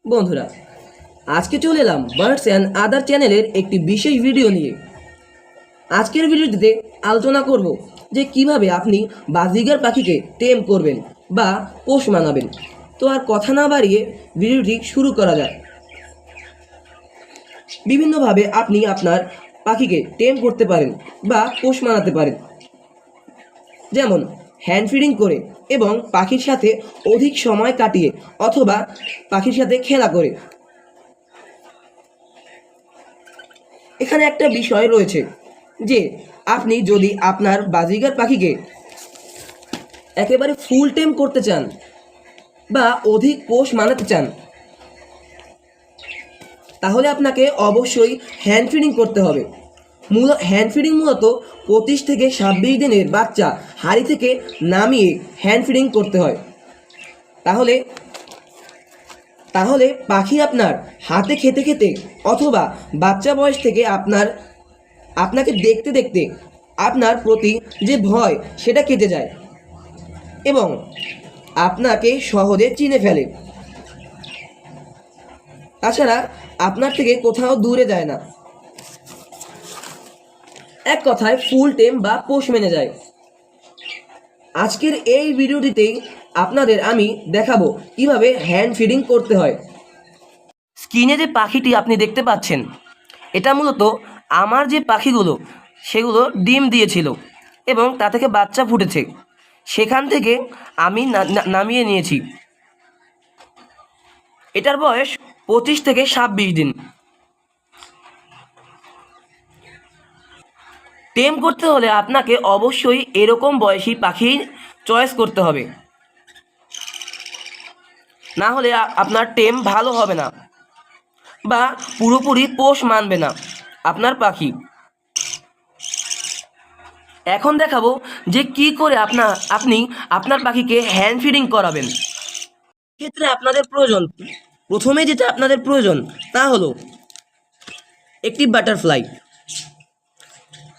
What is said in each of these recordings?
বন্ধুরা, আজকে চলে এলাম বার্ডস অ্যান্ড আদার চ্যানেলের একটি বিশেষ ভিডিও নিয়ে। আজকের ভিডিওটিতে আলোচনা করব যে কিভাবে আপনি বাজিগার পাখিকে টেম করবেন বা পোষ মানাবেন। তো আর কথা না বাড়িয়ে ভিডিওটি শুরু করা যাক। বিভিন্নভাবে আপনি আপনার পাখিকে টেম করতে পারেন বা পোষ মানাতে পারেন, যেমন হ্যান্ড ফিডিং করে এবং পাখির সাথে অধিক সময় কাটিয়ে অথবা পাখির সাথে খেলা করে। এখানে একটা বিষয় রয়েছে যে আপনি যদি আপনার বাজিগার পাখিকে একেবারে ফুল টেম করতে চান বা অধিক পোষ মানাতে চান, তাহলে আপনাকে অবশ্যই হ্যান্ড ফিডিং করতে হবে। হ্যান্ড ফিডিং মূলত 25 থেকে 26 দিনের বাচ্চা হাড়ি থেকে নামিয়ে হ্যান্ড ফিডিং করতে হয়। তাহলে তাহলে পাখি আপনার হাতে খেতে খেতে অথবা বাচ্চা বয়স থেকে আপনাকে দেখতে দেখতে আপনার প্রতি যে ভয় সেটা কেটে যায় এবং আপনাকে সহজে চিনে ফেলে। তাছাড়া আপনার থেকে কোথাও দূরে যায় না, এক কথায় ফুল টেম বা পোষ মেনে যায়। আজকের এই ভিডিওটিতেই আপনাদের আমি দেখাবো কিভাবে হ্যান্ড ফিডিং করতে হয়। স্ক্রিনে যে পাখিটি আপনি দেখতে পাচ্ছেন, এটা মূলত আমার যে পাখিগুলো সেগুলো ডিম দিয়েছিল এবং তা থেকে বাচ্চা ফুটেছে, সেখান থেকে আমি নামিয়ে নিয়েছি। এটার বয়স 25 থেকে 26 দিন। টেম করতে হলে আপনাকে অবশ্যই এরকম বয়সী পাখি চয়েস করতে হবে, না হলে আপনার টেম ভালো হবে না বা পুরোপুরি পোষ মানবে না আপনার পাখি। এখন দেখাবো যে কি করে আপনি আপনার পাখিকে হ্যান্ড ফিডিং করাবেন। ক্ষেত্রে আপনাদের প্রয়োজন, প্রথমে যেটা আপনাদের প্রয়োজন তা হলো একটি বাটারফ্লাই।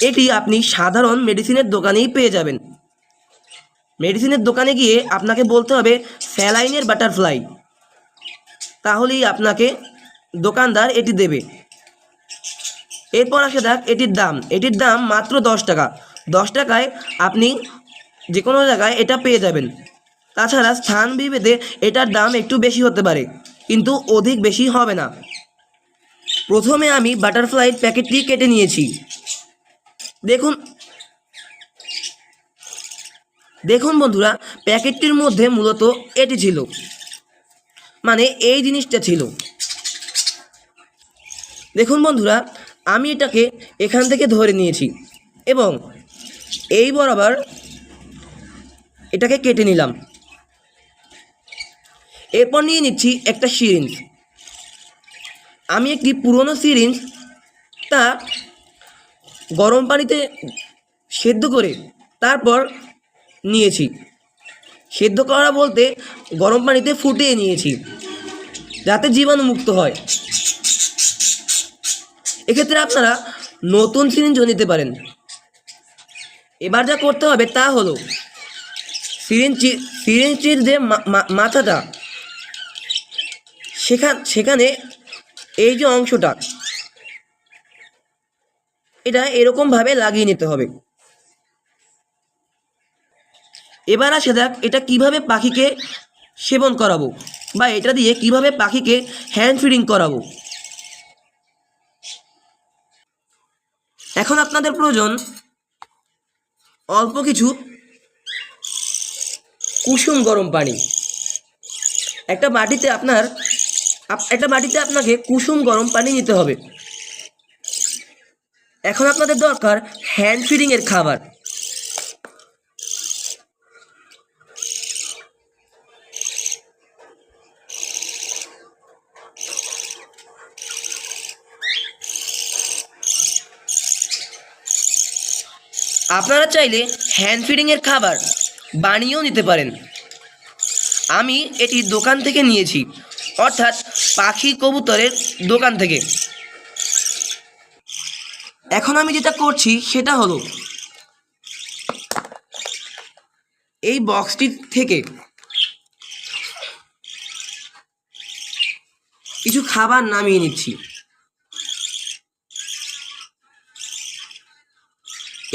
এটি আপনি সাধারণ মেডিসিনের দোকানেই পেয়ে যাবেন। মেডিসিনের দোকানে গিয়ে আপনাকে বলতে হবে স্যালাইনের বাটারফ্লাই, তাহলেই আপনাকে দোকানদার এটি দেবে। এরপর আসে যাক এটির দাম মাত্র 10 টাকা। 10 টাকায় আপনি যে কোনো জায়গায় এটা পেয়ে যাবেন। তাছাড়া স্থান বিভেদে এটার দাম একটু বেশি হতে পারে, কিন্তু অধিক বেশি হবে না। প্রথমে আমি বাটারফ্লাইয়ের প্যাকেটটি কেটে নিয়েছি। দেখুন বন্ধুরা, প্যাকেটটির মধ্যে মূলত এটি ছিল, মানে এই জিনিসটা ছিল। দেখুন বন্ধুরা, আমি এটাকে এখান থেকে ধরে নিয়েছি এবং এই বরাবর এটাকে কেটে নিলাম। এরপর নিয়ে নিচ্ছি একটা সিরিঞ্জ। আমি একটি পুরনো সিরিঞ্জ তা গরম পানিতে সেদ্ধ করে তারপর নিয়েছি। সেদ্ধ করা বলতে গরম পানিতে ফুটিয়ে নিয়েছি যাতে জীবাণুমুক্ত হয়। এক্ষেত্রে আপনারা নতুন সিরিঞ্জও নিতে পারেন। এবার যা করতে হবে তা হলো সিরিঞ্জটির যে মাথাটা, সেখানে এই যে অংশটা, এটা এরকমভাবে লাগিয়ে নিতে হবে। এবার আসে যাক এটা কিভাবে পাখিকে সেবন করাবো বা এটা দিয়ে কিভাবে পাখিকে হ্যান্ড ফিডিং করাবো। এখন আপনাদের প্রয়োজন অল্প কিছু কুসুম গরম পানি। একটা বাটিতে আপনাকে কুসুম গরম পানি নিতে হবে। এখন আপনাদের দরকার হ্যান্ড ফিডিং এর খাবার। আপনারা চাইলে হ্যান্ড ফিডিং এর খাবার বানিয়েও নিতে পারেন। আমি এটি দোকান থেকে নিয়েছি, অর্থাৎ পাখি কবুতরের দোকান থেকে। এখন আমি যেটা করছি সেটা হলো এই বক্সটি থেকে কিছু খাবার নামিয়ে নিচ্ছি।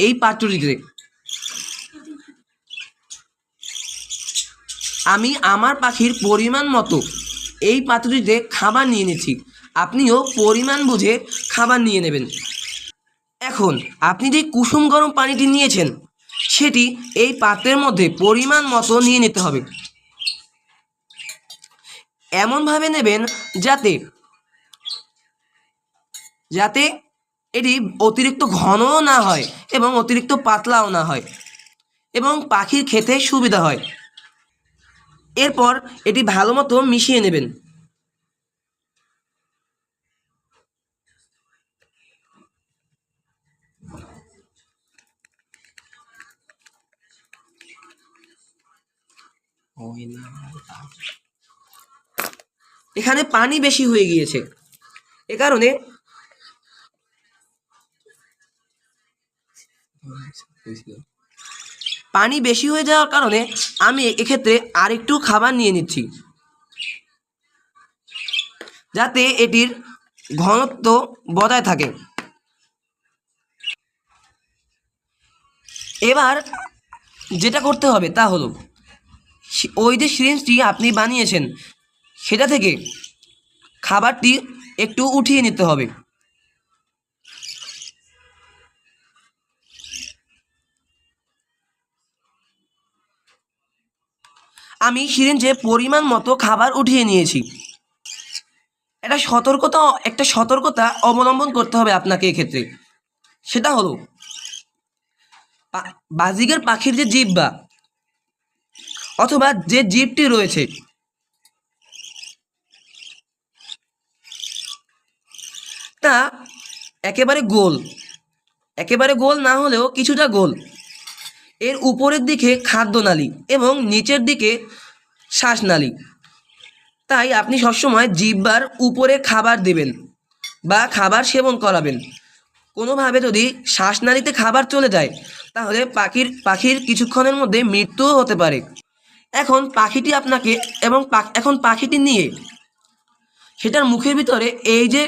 এই পাত্রটিতে আমি আমার পাখির পরিমাণ মতো এই পাত্রটিতে খাবার নিয়ে নিচ্ছি। আপনিও পরিমাণ বুঝে খাবার নিয়ে নেবেন। এখন আপনি যে কুসুম গরম পানিটি নিয়েছেন সেটি এই পাত্রের মধ্যে পরিমাণ মতো নিয়ে নিতে হবে। এমনভাবে নেবেন যাতে যাতে এটি অতিরিক্ত ঘনও না হয় এবং অতিরিক্ত পাতলাও না হয় এবং পাখির খেতে সুবিধা হয়। এরপর এটি ভালো মতো মিশিয়ে নেবেন। এখানে পানি বেশি হয়ে গিয়েছে, এ কারণে পানি বেশি হয়ে যাওয়ার কারণে আমি এক্ষেত্রে আরেকটু খাবার নিয়ে নিচ্ছি যাতে এটির ঘনত্ব বজায় থাকে। এবার যেটা করতে হবে তা হলো ওই যে সিরিঞ্জটি আপনি বানিয়েছেন সেটা থেকে খাবারটি একটু উঠিয়ে নিতে হবে। আমি সিরিঞ্জে পরিমাণ মতো খাবার উঠিয়ে নিয়েছি। একটা সতর্কতা অবলম্বন করতে হবে আপনাকে এক্ষেত্রে। সেটা হলো বাজিগার পাখির যে জিহ্বা অথবা যে জিভটি রয়েছে তা একেবারে গোল না হলেও কিছুটা গোল। এর উপরের দিকে খাদ্যনালী এবং নিচের দিকে শ্বাসনালী। তাই আপনি সবসময় জিহ্বার উপরে খাবার দেবেন বা খাবার সেবন করাবেন। কোনোভাবে যদি শ্বাসনালীতে খাবার চলে যায় তাহলে পাখির কিছুক্ষণের মধ্যে মৃত্যুও হতে পারে। এখন পাখিটি নিয়ে সেটার মুখের ভিতরে এই যে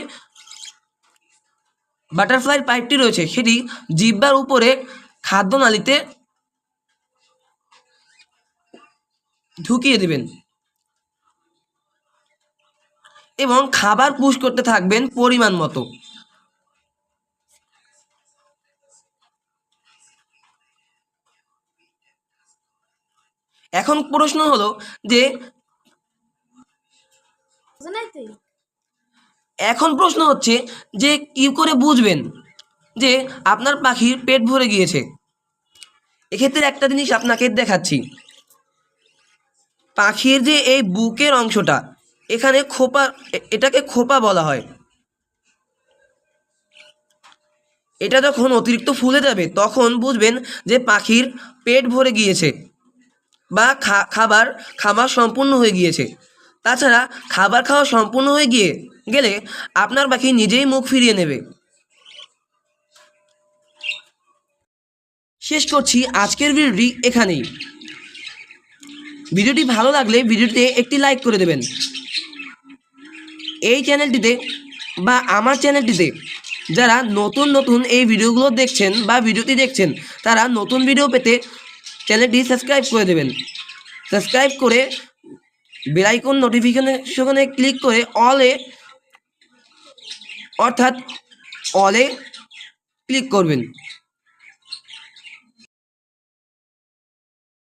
বাটারফ্লাই পাইপটি রয়েছে সেটি জিহ্বার উপরে খাদ্যনালীতে ঢুকিয়ে দেবেন এবং খাবার পুশ করতে থাকবেন পরিমাণ মতো। এখন প্রশ্ন হলো যে কি করে বুঝবেন যে আপনার পাখির পেট ভরে গিয়েছে। এক্ষেত্রে একটা জিনিস আপনাকে দেখাচ্ছি। পাখির যে এই বুকের অংশটা এখানে এটাকে খোপা বলা হয়। এটা যখন অতিরিক্ত ফুলে যাবে তখন বুঝবেন যে পাখির পেট ভরে গিয়েছে বা খাবার সম্পূর্ণ হয়ে গিয়েছে। তাছাড়া খাবার খাওয়া সম্পূর্ণ হয়ে গেলে আপনার পাখি নিজেই মুখ ফিরিয়ে নেবে। শেষ করছি আজকের ভিডিওটি এখানেই। ভিডিওটি ভালো লাগলে ভিডিওটিতে একটি লাইক করে দেবেন। এই চ্যানেলটিতে বা আমার চ্যানেলটিতে যারা নতুন এই ভিডিওগুলো দেখছেন বা ভিডিওটি দেখছেন তারা নতুন ভিডিও পেতে চ্যানেলটি সাবস্ক্রাইব করে দেবেন। সাবস্ক্রাইব করে বেল আইকন নোটিফিকেশনে ক্লিক করে অলে ক্লিক করবেন।